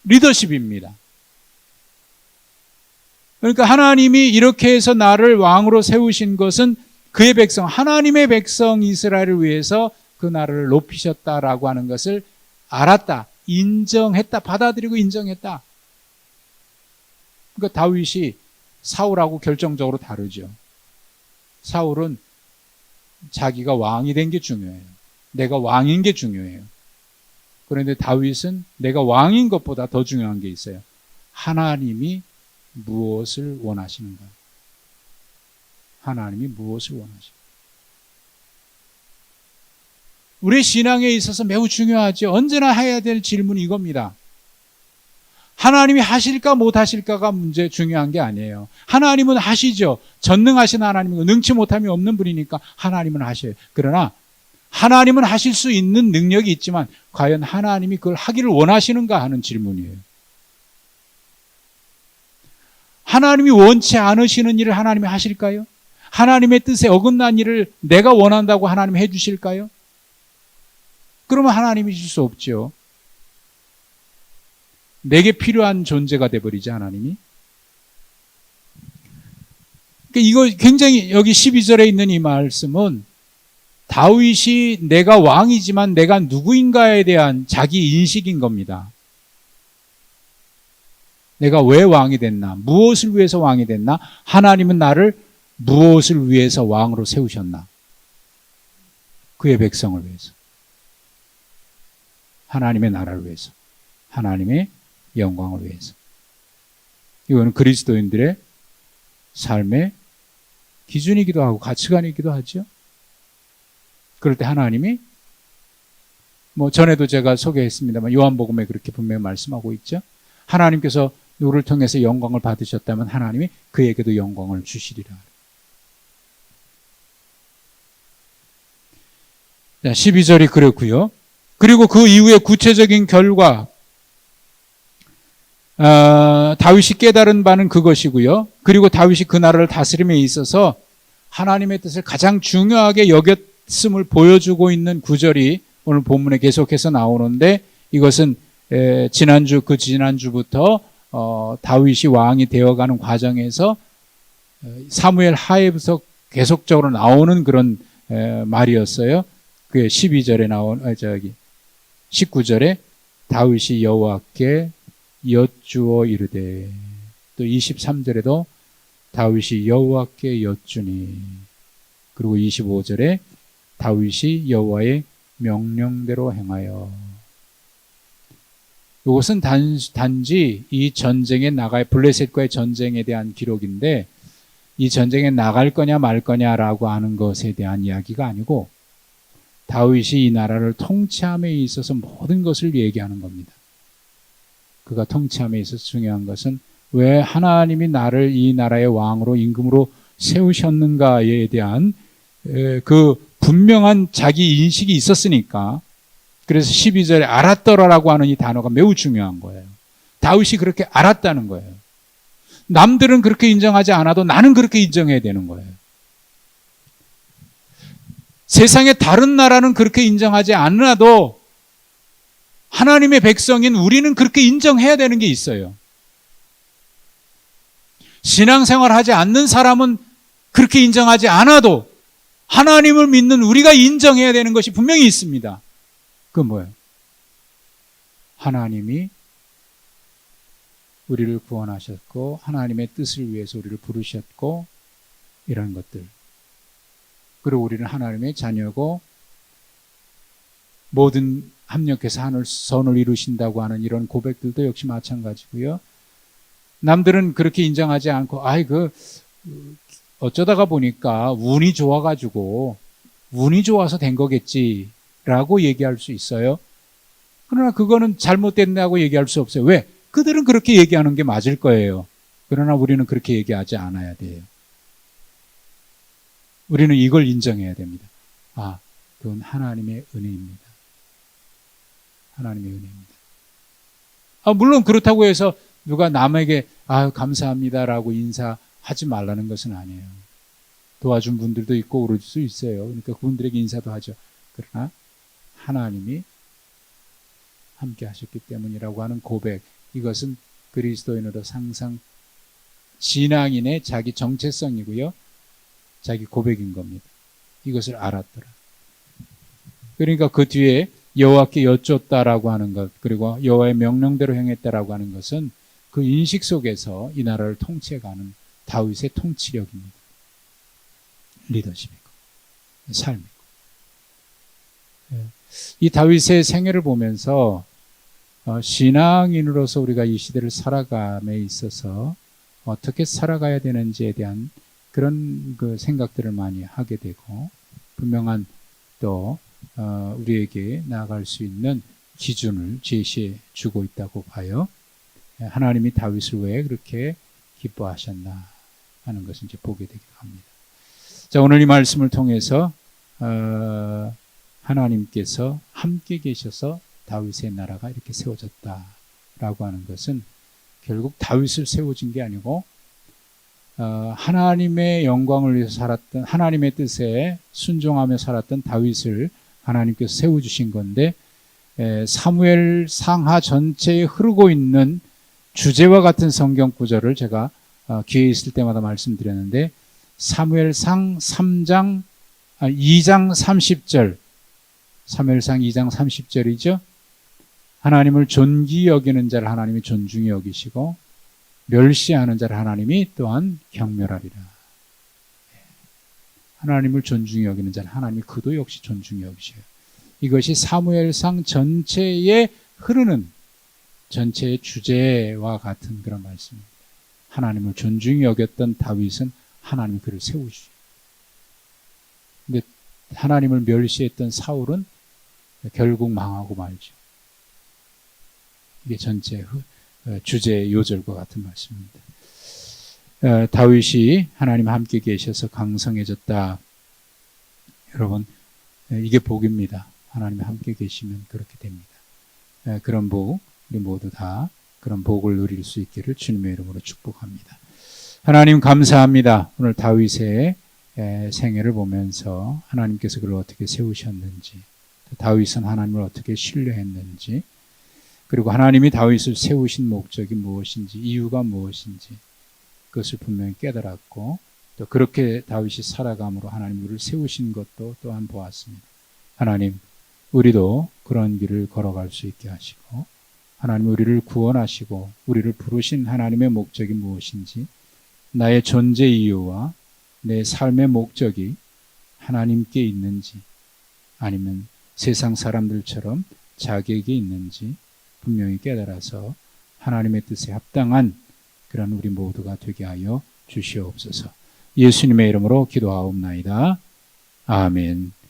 리더십입니다. 그러니까 하나님이 이렇게 해서 나를 왕으로 세우신 것은 그의 백성, 하나님의 백성 이스라엘을 위해서 그 나라를 높이셨다라고 하는 것을 알았다, 인정했다, 받아들이고 인정했다. 그러니까 다윗이 사울하고 결정적으로 다르죠. 사울은 자기가 왕이 된 게 중요해요. 내가 왕인 게 중요해요. 그런데 다윗은 내가 왕인 것보다 더 중요한 게 있어요. 하나님이 무엇을 원하시는가? 하나님이 무엇을 원하시는가? 우리 신앙에 있어서 매우 중요하죠. 언제나 해야 될 질문이 이겁니다. 하나님이 하실까 못하실까가 문제 중요한 게 아니에요. 하나님은 하시죠. 전능하신 하나님이고 능치 못함이 없는 분이니까 하나님은 하셔요. 그러나 하나님은 하실 수 있는 능력이 있지만 과연 하나님이 그걸 하기를 원하시는가 하는 질문이에요. 하나님이 원치 않으시는 일을 하나님이 하실까요? 하나님의 뜻에 어긋난 일을 내가 원한다고 하나님이 해주실까요? 그러면 하나님이실 수 없죠. 내게 필요한 존재가 돼버리지 하나님이. 그러니까 이거 굉장히 여기 12절에 있는 이 말씀은 다윗이 내가 왕이지만 내가 누구인가에 대한 자기 인식인 겁니다. 내가 왜 왕이 됐나? 무엇을 위해서 왕이 됐나? 하나님은 나를 무엇을 위해서 왕으로 세우셨나? 그의 백성을 위해서. 하나님의 나라를 위해서. 하나님의 영광을 위해서. 이거는 그리스도인들의 삶의 기준이기도 하고 가치관이기도 하죠. 그럴 때 하나님이 전에도 제가 소개했습니다만 요한복음에 그렇게 분명히 말씀하고 있죠. 하나님께서 누구를 통해서 영광을 받으셨다면 하나님이 그에게도 영광을 주시리라. 자, 12절이 그렇고요. 그리고 그 이후에 구체적인 결과 다윗이 깨달은 바는 그것이고요. 그리고 다윗이 그 나라를 다스림에 있어서 하나님의 뜻을 가장 중요하게 여겼음을 보여주고 있는 구절이 오늘 본문에 계속해서 나오는데 이것은 지난주부터 다윗이 왕이 되어가는 과정에서 사무엘 하에부터 계속적으로 나오는 그런 말이었어요. 그게 12절에 나온 19절에 다윗이 여호와께 여쭈어 이르되, 또 23절에도 다윗이 여호와께 여쭈니, 그리고 25절에 다윗이 여호와의 명령대로 행하여. 이것은 단지 이 전쟁에 나갈, 블레셋과의 전쟁에 대한 기록인데, 이 전쟁에 나갈 거냐 말 거냐라고 하는 것에 대한 이야기가 아니고 다윗이 이 나라를 통치함에 있어서 모든 것을 얘기하는 겁니다. 그가 통치함에 있어서 중요한 것은 왜 하나님이 나를 이 나라의 왕으로 임금으로 세우셨는가에 대한 그 분명한 자기 인식이 있었으니까, 그래서 12절에 알았더라라고 하는 이 단어가 매우 중요한 거예요. 다윗이 그렇게 알았다는 거예요. 남들은 그렇게 인정하지 않아도 나는 그렇게 인정해야 되는 거예요. 세상의 다른 나라는 그렇게 인정하지 않아도 하나님의 백성인 우리는 그렇게 인정해야 되는 게 있어요. 신앙생활 하지 않는 사람은 그렇게 인정하지 않아도 하나님을 믿는 우리가 인정해야 되는 것이 분명히 있습니다. 그건 뭐예요? 하나님이 우리를 구원하셨고 하나님의 뜻을 위해서 우리를 부르셨고 이런 것들, 그리고 우리는 하나님의 자녀고 모든 합력해서 하늘 선을 이루신다고 하는 이런 고백들도 역시 마찬가지고요. 남들은 그렇게 인정하지 않고 어쩌다가 보니까 운이 좋아가지고 운이 좋아서 된 거겠지라고 얘기할 수 있어요. 그러나 그거는 잘못됐다고 얘기할 수 없어요. 왜? 그들은 그렇게 얘기하는 게 맞을 거예요. 그러나 우리는 그렇게 얘기하지 않아야 돼요. 우리는 이걸 인정해야 됩니다. 그건 하나님의 은혜입니다. 하나님의 은혜입니다. 물론 그렇다고 해서 누가 남에게 감사합니다라고 인사하지 말라는 것은 아니에요. 도와준 분들도 있고 그럴 수 있어요. 그러니까 그분들에게 인사도 하죠. 그러나 하나님이 함께 하셨기 때문이라고 하는 고백, 이것은 그리스도인으로 상상 신앙인의 자기 정체성이고요. 자기 고백인 겁니다. 이것을 알았더라. 그러니까 그 뒤에 여호와께 여쭙다라고 하는 것, 그리고 여호와의 명령대로 행했다라고 하는 것은 그 인식 속에서 이 나라를 통치해가는 다윗의 통치력입니다. 리더십이고 삶이고. 이 다윗의 생애를 보면서 신앙인으로서 우리가 이 시대를 살아감에 있어서 어떻게 살아가야 되는지에 대한 그런 그 생각들을 많이 하게 되고, 분명한 또 우리에게 나아갈 수 있는 기준을 제시해 주고 있다고 봐요. 하나님이 다윗을 왜 그렇게 기뻐하셨나 하는 것을 이제 보게 되기도 합니다. 자, 오늘 이 말씀을 통해서 하나님께서 함께 계셔서 다윗의 나라가 이렇게 세워졌다라고 하는 것은 결국 다윗을 세워진 게 아니고 하나님의 영광을 위해서 살았던, 하나님의 뜻에 순종하며 살았던 다윗을 하나님께서 세워주신 건데, 사무엘 상하 전체에 흐르고 있는 주제와 같은 성경 구절을 제가 기회 있을 때마다 말씀드렸는데, 사무엘상 2장 30절, 사무엘상 2장 30절이죠. 하나님을 존귀히 여기는 자를 하나님이 존중히 여기시고 멸시하는 자를 하나님이 또한 경멸하리라. 하나님을 존중히 여기는 자를 하나님이 그도 역시 존중히 여기셔요. 이것이 사무엘상 전체에 흐르는 전체의 주제와 같은 그런 말씀입니다. 하나님을 존중히 여겼던 다윗은 하나님이 그를 세우시죠. 근데 하나님을 멸시했던 사울은 결국 망하고 말죠. 이게 전체 주제의 요절과 같은 말씀입니다. 다윗이 하나님과 함께 계셔서 강성해졌다. 여러분, 이게 복입니다. 하나님과 함께 계시면 그렇게 됩니다. 그런 복, 우리 모두 다 그런 복을 누릴 수 있기를 주님의 이름으로 축복합니다. 하나님 감사합니다. 오늘 다윗의 생애를 보면서 하나님께서 그를 어떻게 세우셨는지, 다윗은 하나님을 어떻게 신뢰했는지, 그리고 하나님이 다윗을 세우신 목적이 무엇인지, 이유가 무엇인지 그것을 분명히 깨달았고, 또 그렇게 다윗이 살아감으로 하나님 우리를 세우신 것도 또한 보았습니다. 하나님, 우리도 그런 길을 걸어갈 수 있게 하시고, 하나님 우리를 구원하시고 우리를 부르신 하나님의 목적이 무엇인지, 나의 존재 이유와 내 삶의 목적이 하나님께 있는지, 아니면 세상 사람들처럼 자격이 있는지 분명히 깨달아서 하나님의 뜻에 합당한 그런 우리 모두가 되게 하여 주시옵소서. 예수님의 이름으로 기도하옵나이다. 아멘.